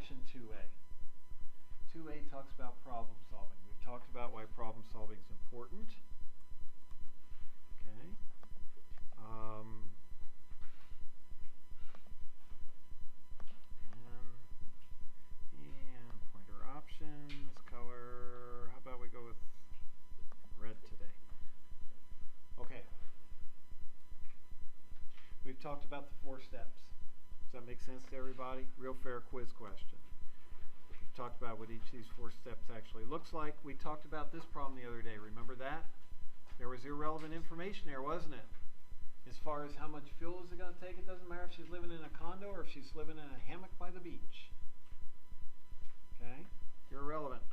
section 2A. 2A talks about problem solving. We've talked about why problem solving is important. Okay. And pointer options, color. How about we go with red today? Okay. We've talked about the 4 steps. Does that make sense to everybody? Real fair quiz question. We've talked about what each of these 4 steps actually looks like. We talked about this problem the other day. Remember that? There was irrelevant information there, wasn't it? As far as how much fuel is it going to take, it doesn't matter if she's living in a condo or if she's living in a hammock by the beach. Okay? Irrelevant.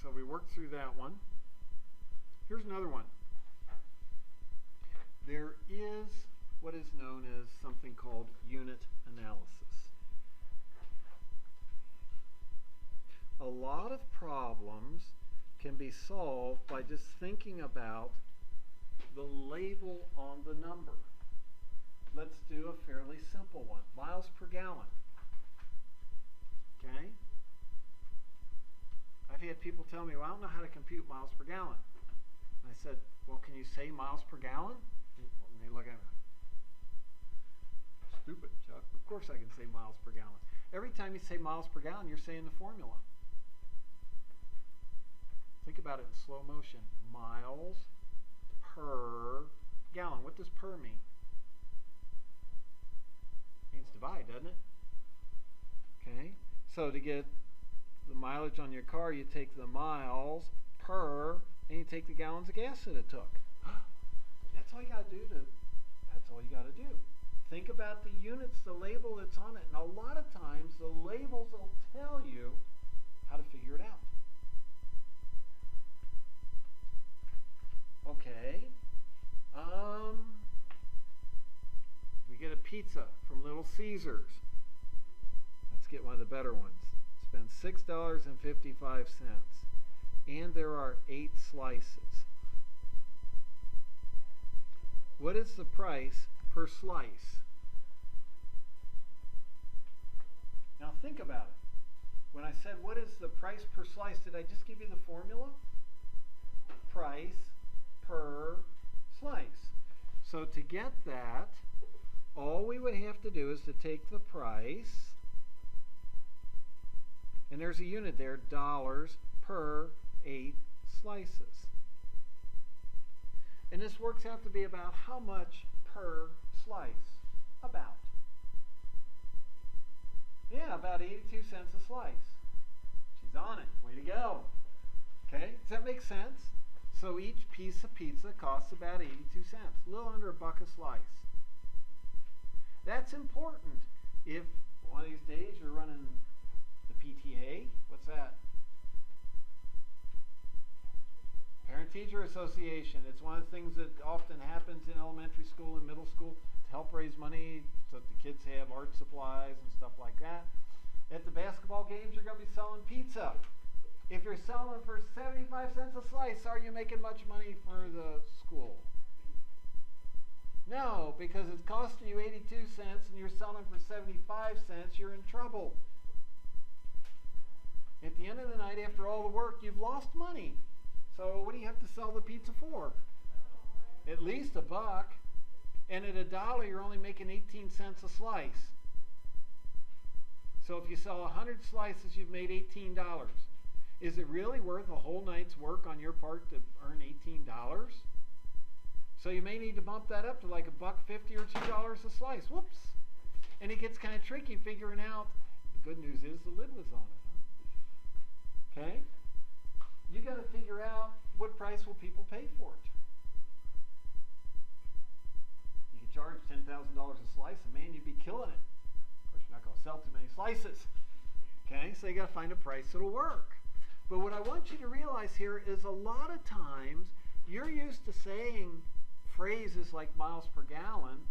So we worked through that one. Here's another one. There is what is known as something called unit analysis. A lot of problems can be solved by just thinking about the label on the number. Let's do a fairly simple one. Miles per gallon. Okay? I've had people tell me, well, I don't know how to compute miles per gallon. And I said, well, can you say miles per gallon? And they look at me. Stupid, Chuck. Of course I can say miles per gallon. Every time you say miles per gallon, you're saying the formula. Think about it in slow motion. Miles per gallon. What does per mean? It means divide, doesn't it? Okay. So to get the mileage on your car, you take the miles per, and you take the gallons of gas that it took. That's all you got to do. That's all you got to do. Think about the units, the label that's on it, and a lot of times the labels will tell you how to figure it out. Okay. We get a pizza from Little Caesars. Let's get one of the better ones. Spend $6.55. And there are 8 slices. What is the price per slice? Now think about it. When I said what is the price per slice, did I just give you the formula? Price per slice. So to get that, all we would have to do is to take the price, and there's a unit there, dollars per 8 slices. And this works out to be about how much per slice? About. Yeah, about 82 cents a slice. She's on it. Way to go. Okay, does that make sense? So each piece of pizza costs about 82 cents, a little under $1 a slice. That's important if one of these days you're running the PTA. What's that? Parent-Teacher Association. It's one of the things that often happens in elementary school and middle school to help raise money so that the kids have art supplies and stuff like that. At the basketball games, you're going to be selling pizza. If you're selling for 75 cents a slice, are you making much money for the school? No, because it's costing you 82 cents and you're selling for 75 cents, you're in trouble. At the end of the night, after all the work, you've lost money. So what do you have to sell the pizza for? At least $1. And at $1, you're only making 18 cents a slice. So if you sell 100 slices, you've made $18. Is it really worth a whole night's work on your part to earn $18? So you may need to bump that up to like $1.50 or $2 a slice. Whoops. And it gets kind of tricky figuring out. The good news is the lid was on it. Huh? Okay? You got to figure out what price will people pay for it. You can charge $10,000 a slice, and man, you'd be killing it. Of course, you're not going to sell too many slices. Okay? So you got to find a price that'll work. But what I want you to realize here is a lot of times you're used to saying phrases like miles per gallon,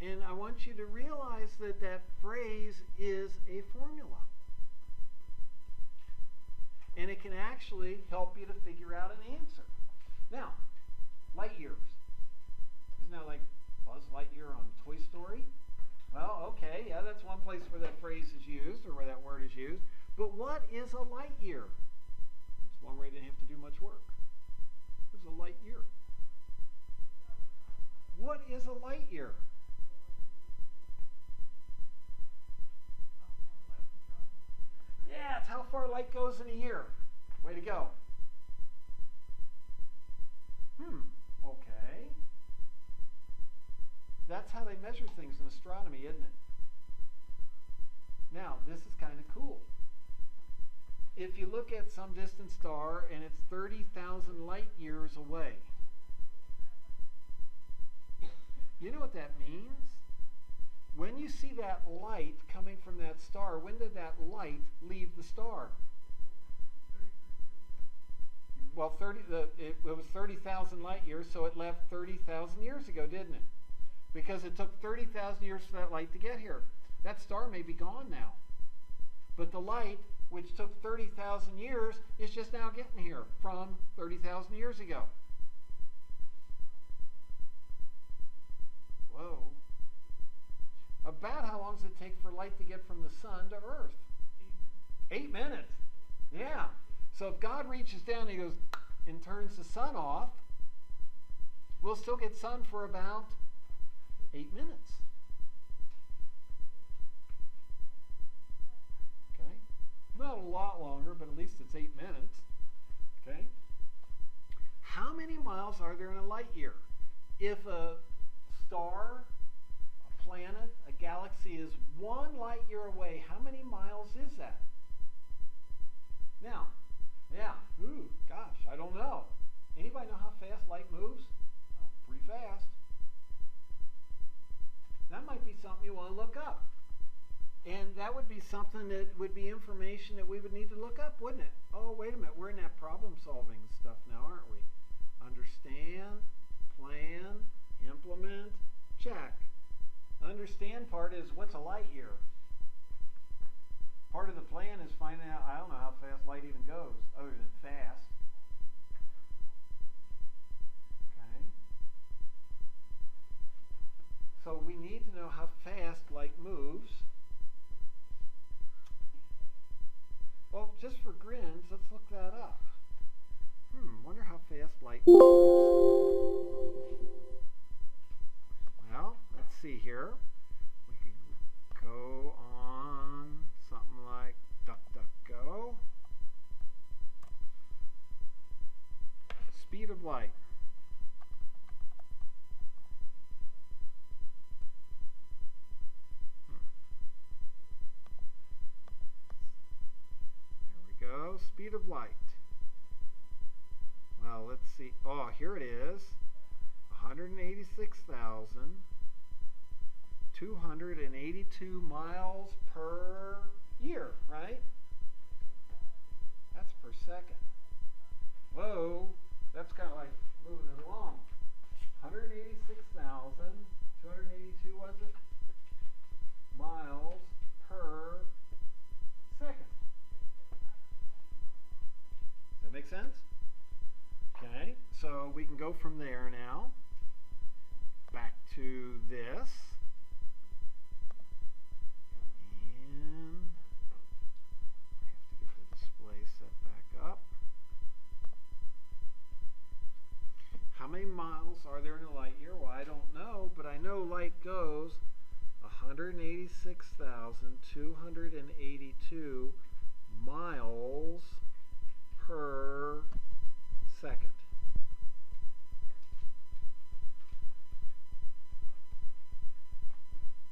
and I want you to realize that that phrase is a formula. And it can actually help you to figure out an answer. Now, light years. Isn't that like Buzz Lightyear on Toy Story? Well, okay, yeah, that's one place where that phrase is used or where that word is used. But what is a light year? It's one where you didn't have to do much work. What is a light year? What is a light year? Yeah, it's how far light goes in a year. Way to go. Okay. That's how they measure things in astronomy, isn't it? Now, this is kind of cool. If you look at some distant star and it's 30,000 light years away, you know what that means? When you see that light coming from that star, when did that light leave the star? Well, it was 30,000 light years, so it left 30,000 years ago, didn't it? Because it took 30,000 years for that light to get here. That star may be gone now. But the light, which took 30,000 years, is just now getting here from 30,000 years ago. Whoa. About how long does it take for light to get from the sun to Earth? 8 minutes. Yeah. So if God reaches down, he goes and turns the sun off, we'll still get sun for about 8 minutes. Okay? Not a lot longer, but at least it's 8 minutes. Okay? How many miles are there in a light year? If a star, a planet, a galaxy is 1 light year away, how many miles is that? Now, gosh, I don't know. Anybody know how fast light moves? Oh, pretty fast. That might be something you want to look up. And that would be something that would be information that we would need to look up, wouldn't it? Oh, wait a minute, we're in that problem-solving stuff now, aren't we? Understand, plan, implement, check. Understand part is, what's a light year? Part of the plan is finding out, I don't know how fast light even goes, other than fast. Okay? So we need to know how fast light moves. Well, just for grins, let's look that up. Wonder how fast light moves. Well, let's see here. We could go on something like DuckDuckGo. Speed of light. There we go. Speed of light. Well, let's see. Oh, here it is. 186,282 miles per year, right? That's per second. Whoa, that's kind of like moving it along. 186,282, was it? Miles per second. Does that make sense? Okay, so we can go from there now. Back to this. And I have to get the display set back up. How many miles are there in a light year? Well, I don't know, but I know light goes 186,282 miles per second.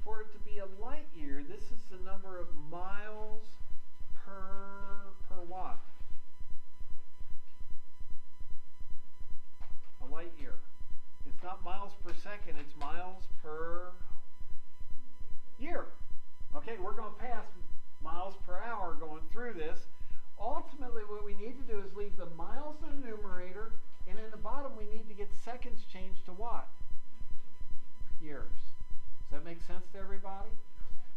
For it to be a light year, this is the number of miles per watt. A light year. It's not miles per second, it's miles per year. Okay, we're going to pass miles per hour going through this. Ultimately, what we need to do is leave the miles in the numerator, and in the bottom we need to get seconds changed to what? Years. Does that make sense to everybody?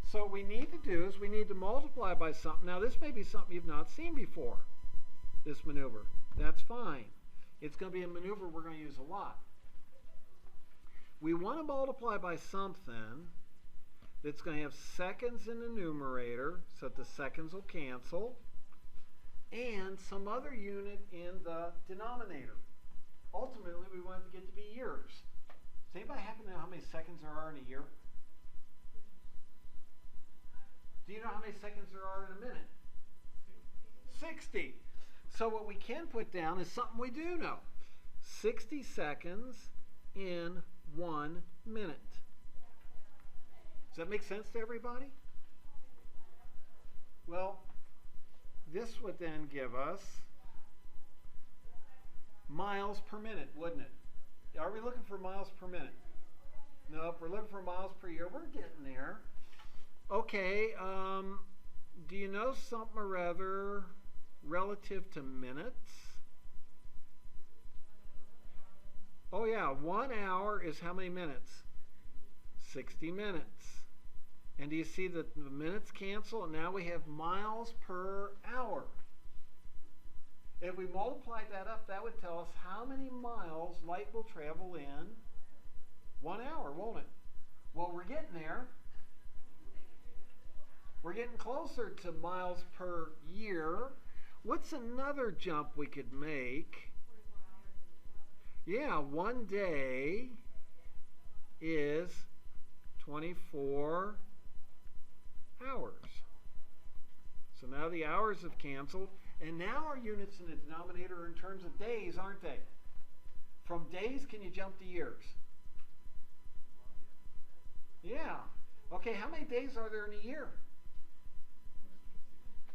So what we need to do is we need to multiply by something. Now this may be something you've not seen before, this maneuver. That's fine. It's going to be a maneuver we're going to use a lot. We want to multiply by something It's going to have seconds in the numerator, so that the seconds will cancel, and some other unit in the denominator. Ultimately, we want it to get to be years. Does anybody happen to know how many seconds there are in a year? Do you know how many seconds there are in a minute? 60. So what we can put down is something we do know. 60 seconds in 1 minute. Does that make sense to everybody? Well, this would then give us miles per minute, wouldn't it? Are we looking for miles per minute? Nope, we're looking for miles per year. We're getting there. Okay, do you know something or other relative to minutes? Oh yeah, 1 hour is how many minutes? 60 minutes. And do you see that the minutes cancel and now we have miles per hour? If we multiply that up, that would tell us how many miles light will travel in 1 hour, won't it? Well, we're getting there. We're getting closer to miles per year. What's another jump we could make? Yeah, 1 day is 24 hours. So now the hours have canceled, and now our units in the denominator are in terms of days, aren't they? From days, can you jump to years? Yeah. Okay, how many days are there in a year?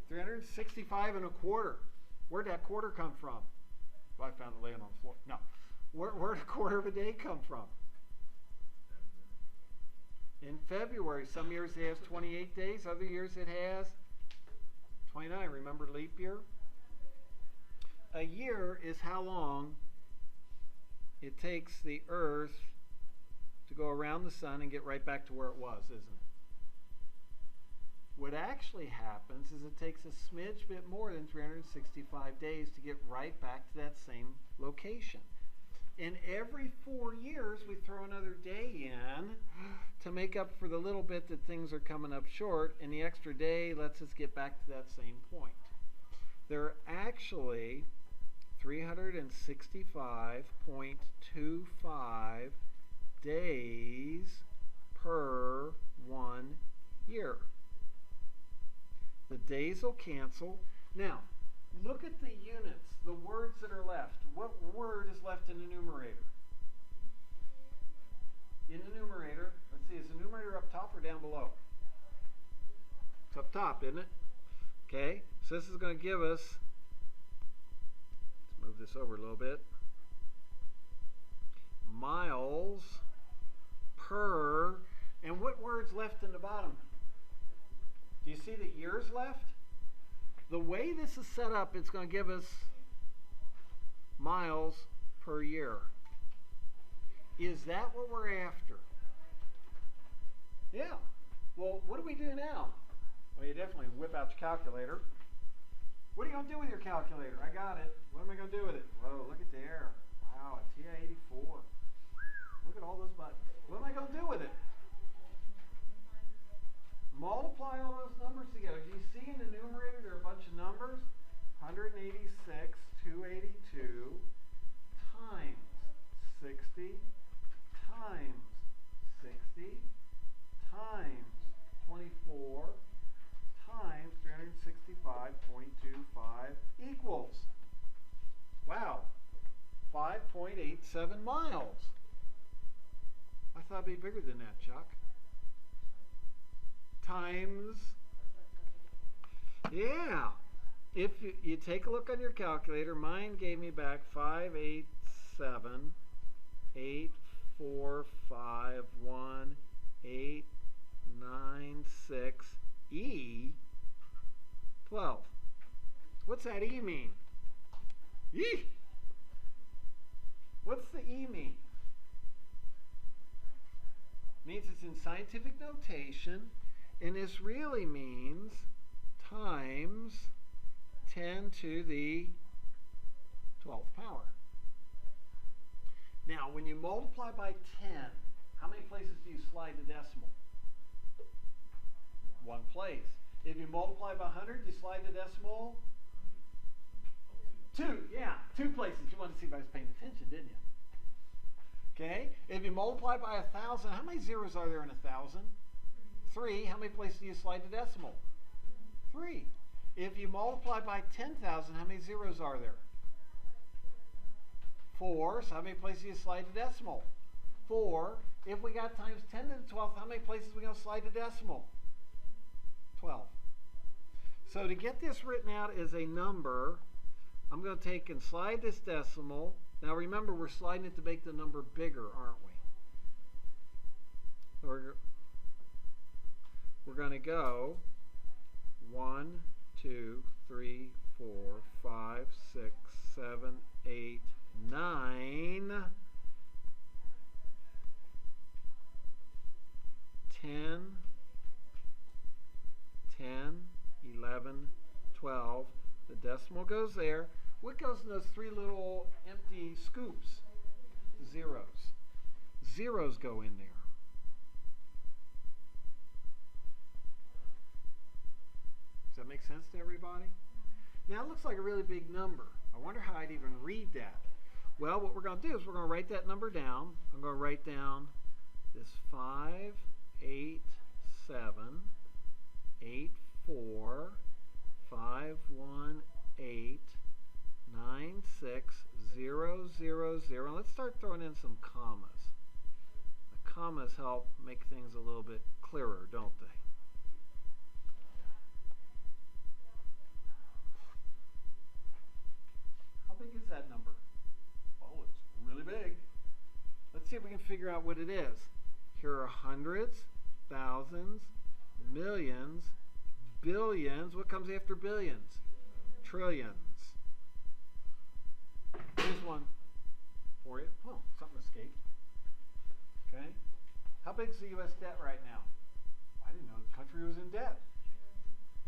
365 and a quarter. Where'd that quarter come from? Well, I found it laying on the floor. No. Where'd a quarter of a day come from? In February. Some years it has 28 days. Other years it has 29. Remember leap year? A year is how long it takes the Earth to go around the sun and get right back to where it was, isn't it? What actually happens is it takes a smidge bit more than 365 days to get right back to that same location. And every 4 years we throw another day in to make up for the little bit that things are coming up short, and the extra day lets us get back to that same point. There are actually 365.25 days per 1 year. The days will cancel. Now, look at the units, the words that are left. What word is left in the numerator? In the numerator, let's see, is the numerator up top or down below? It's up top, isn't it? Okay, so this is going to give us, let's move this over a little bit, miles per, and what word's left in the bottom? Do you see the years left? The way this is set up, it's going to give us miles per year. Is that what we're after? Yeah. Well, what do we do now? Well, you definitely whip out your calculator. What are you going to do with your calculator? I got it. What am I going to do with it? Whoa, look at there. Wow, a TI-84. Look at all those buttons. What am I going to do with it? Multiply all those numbers together. Do you see in the numerator there are a bunch of numbers? 186, 282 times 60 times 60 times 24 times 365.25 equals, wow, 5.87 miles. I thought it'd be bigger than that, Chuck. Times, yeah. If you take a look on your calculator, mine gave me back 587,845,1,896E12. What's that E mean? E. What's the E mean? Means it's in scientific notation. And this really means times 10 to the 12th power. Now, when you multiply by 10, how many places do you slide the decimal? One place. If you multiply by 100, you slide the decimal. 2, yeah, 2 places. You wanted to see if I was paying attention, didn't you? Okay, if you multiply by 1,000, how many zeros are there in 1,000? 3. How many places do you slide the decimal? 3. If you multiply by 10,000, how many zeros are there? 4. So how many places do you slide the decimal? 4. If we got times 10 to the 12th, how many places are we going to slide the decimal? 12. So to get this written out as a number, I'm going to take and slide this decimal. Now remember, we're sliding it to make the number bigger, aren't we? We're going to go 1, 2, 3, 4, 5, 6, 7, 8, 9, 10, 11, 12. The decimal goes there. What goes in those 3 little empty scoops? Zeros. Zeros go in there. Does that make sense to everybody? Now it looks like a really big number. I wonder how I'd even read that. Well, what we're going to do is we're going to write that number down. I'm going to write down this 5, 8, 7, 8, 4, 5, 1, 8, 9, 6, 0, 0, 0. Let's start throwing in some commas. The commas help make things a little bit clearer, don't they? How big is that number? Oh, it's really big. Let's see if we can figure out what it is. Here are hundreds, thousands, millions, billions. What comes after billions? Trillions. Here's one for you. Oh, something escaped. Okay. How big is the U.S. debt right now? I didn't know the country was in debt.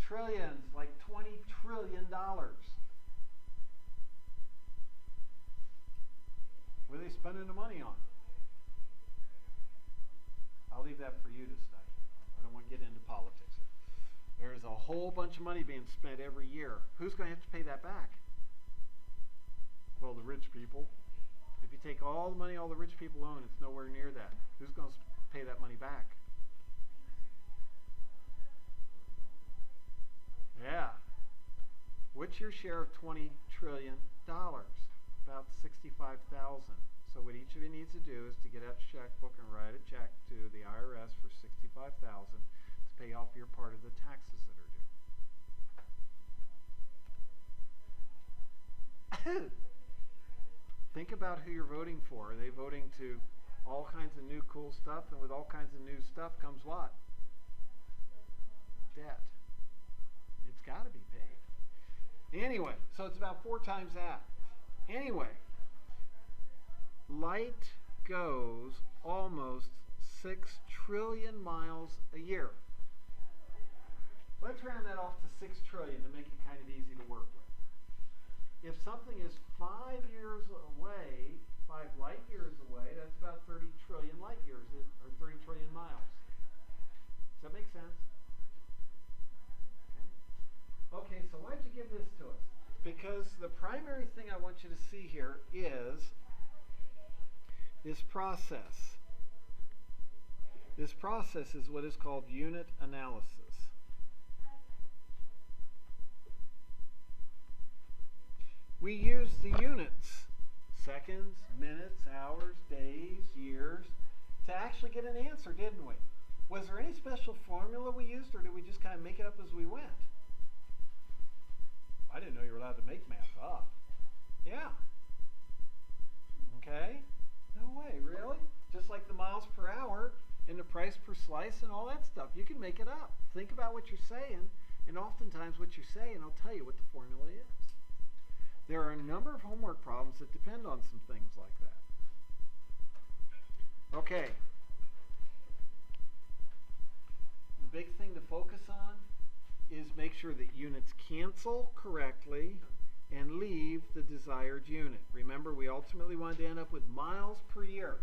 Trillions, like $20 trillion. What are they spending the money on? I'll leave that for you to study. I don't want to get into politics here. There's a whole bunch of money being spent every year. Who's going to have to pay that back? Well, the rich people. If you take all the money all the rich people own, it's nowhere near that. Who's going to pay that money back? Yeah. What's your share of $20 trillion? About 65,000. So what each of you needs to do is to get out a checkbook and write a check to the IRS for 65,000 to pay off your part of the taxes that are due. Think about who you're voting for. Are they voting to all kinds of new cool stuff? And with all kinds of new stuff comes what? Debt. It's got to be paid. Anyway, so it's about 4 times that. Anyway, light goes almost 6 trillion miles a year. Let's round that off to 6 trillion to make it kind of easy to work with. If something is 5 years away, 5 light years away, that's about 30 trillion light years, or 30 trillion miles. Does that make sense? Okay, so why'd you give this to us? Because the primary thing I want you to see here is this process. This process is what is called unit analysis. We use the units, seconds, minutes, hours, days, years, to actually get an answer, didn't we? Was there any special formula we used, or did we just kind of make it up as we went? I didn't know you were allowed to make math up. Yeah. Okay? No way, really? Just like the miles per hour and the price per slice and all that stuff. You can make it up. Think about what you're saying, and oftentimes what you're saying will tell you what the formula is. There are a number of homework problems that depend on some things like that. Okay. The big thing to focus on is make sure that units cancel correctly and leave the desired unit. Remember, we ultimately wanted to end up with miles per year.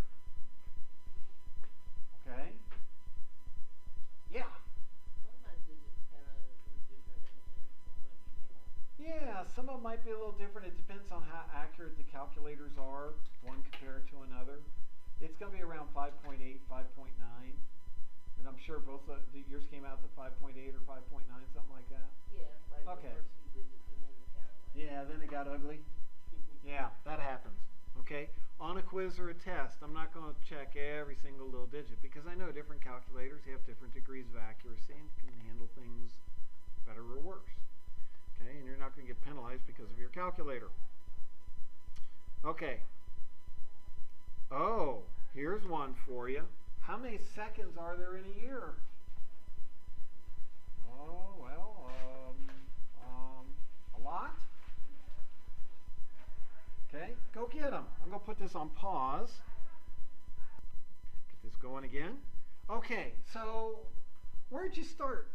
Okay? Yeah. On that some of them might be a little different. It depends on how accurate the calculators are, one compared to another. It's going to be around 5.8, 5.9. And I'm sure both yours came out to 5.8 or 5.9, something like that. Yeah, like okay. the first few digits and then the count. Yeah, then it got ugly. Yeah, that happens. Okay, on a quiz or a test, I'm not going to check every single little digit because I know different calculators have different degrees of accuracy and can handle things better or worse. Okay, and you're not going to get penalized because of your calculator. Okay. Oh, here's one for you. How many seconds are there in a year? Oh, well, a lot. Okay, go get them. I'm going to put this on pause. Get this going again. Okay, so where'd you start?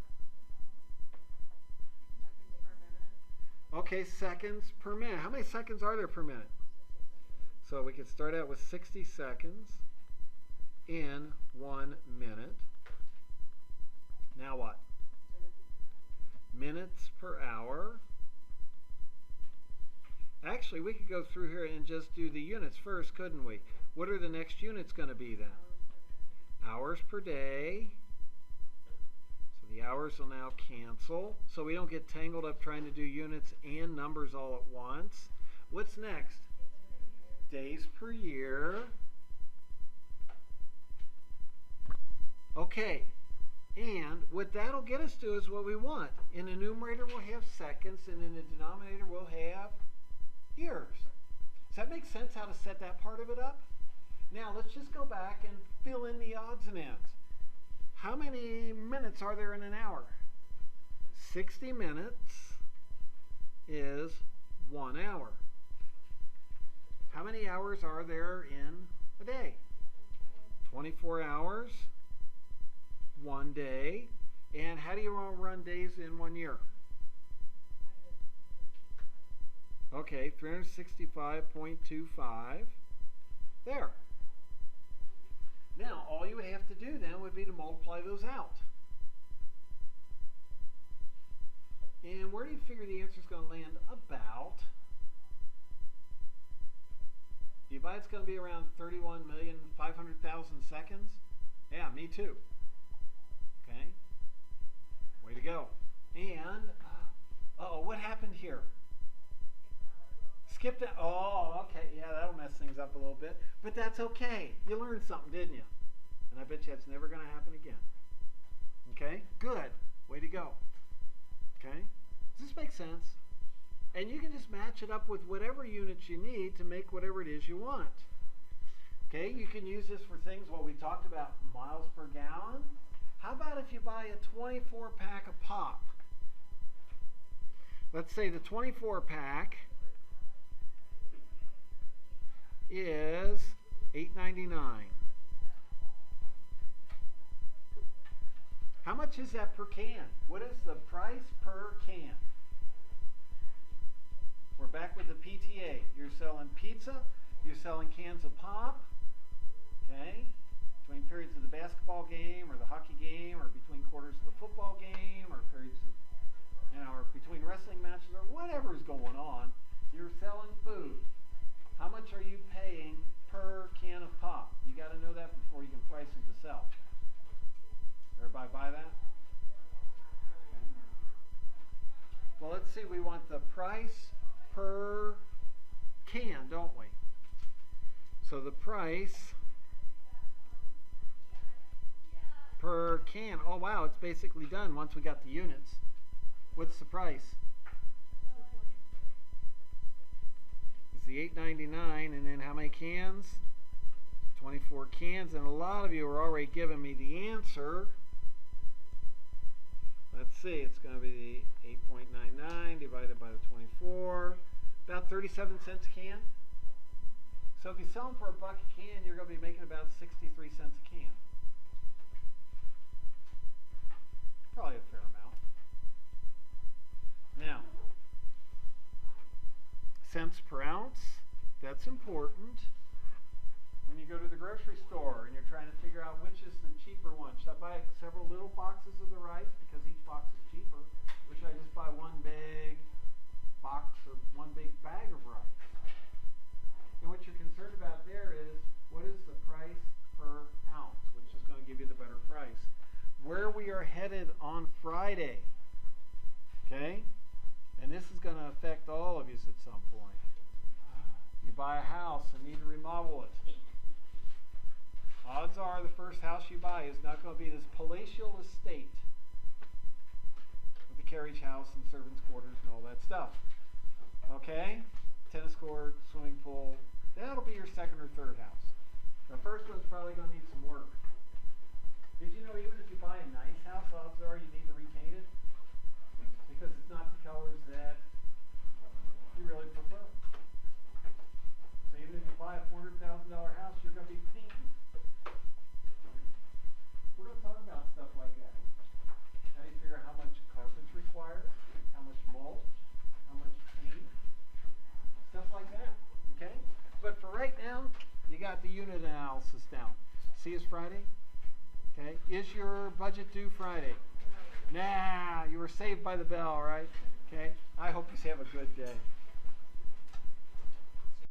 Okay, seconds per minute. How many seconds are there per minute? So we could start out with 60 seconds in 1 minute. Now what? Minutes per hour. Actually, we could go through here and just do the units first, couldn't we? What are the next units going to be then? Hours per day. So the hours will now cancel. So we don't get tangled up trying to do units and numbers all at once. What's next? Days per year. Okay. And what that'll get us to is what we want. In the numerator we'll have seconds, and in the denominator we'll have years. Does that make sense how to set that part of it up? Now let's just go back and fill in the odds and ends. How many minutes are there in an hour? 60 minutes is 1 hour. How many hours are there in a day? 24 hours, 1 day. And how do you run days in 1 year? Okay, 365.25. There. Now, all you would have to do then would be to multiply those out. And where do you figure the answer is going to land? About. Do you buy it's going to be around 31,500,000 seconds? Yeah, me too. Okay. Way to go. And, uh-oh, what happened here? Skip that. Oh, okay. Yeah, that'll mess things up a little bit. But that's okay. You learned something, didn't you? And I bet you it's never going to happen again. Okay? Good. Way to go. Okay? Does this make sense? And you can just match it up with whatever units you need to make whatever it is you want. Okay? You can use this for things, well, we talked about miles per gallon. How about if you buy a 24-pack of pop? Let's say the 24-pack is $8.99. How much is that per can? What is the price per can? We're back with the PTA. You're selling pizza, you're selling cans of pop, okay? Between periods of the basketball game or the hockey game or between quarters of the football game or periods of, or between wrestling matches or whatever is going on, you're selling food. How much are you paying per can of pop? You got to know that before you can price them to sell. Everybody buy that? Okay. Well, let's see. We want the price per can, don't we? So the price per can. Oh, wow. It's basically done once we got the units. What's the price? The $8.99, and then how many cans? 24 cans, and a lot of you are already giving me the answer. Let's see, it's going to be the 8.99 divided by the 24, about 37 cents a can. So if you sell them for $1 a can, you're going to be making about 63 cents a can. Probably a fair amount. Now, cents per ounce, that's important. When you go to the grocery store and you're trying to figure out which is the cheaper one, should I buy several little boxes of the rice because each box is cheaper, or should I just buy one big box of Friday. Okay? And this is going to affect all of you at some point. You buy a house and need to remodel it. Odds are the first house you buy is not going to be this palatial estate with the carriage house and servants' quarters and all that stuff. Okay? Tennis court, swimming pool. That'll be your second or third house. The first one's probably going to need some work. Did you know even if you buy a nice house, odds are you need to repaint it? Because it's not the colors that you really prefer. So even if you buy a $400,000 house, you're going to be painting. We're going to talk about stuff like that. How do you figure out how much carpet's required, how much mulch, how much paint, stuff like that. Okay? But for right now, you got the unit analysis down. See us Friday? Okay? Is your budget due Friday? Nah, you were saved by the bell, right? Okay? I hope you have a good day.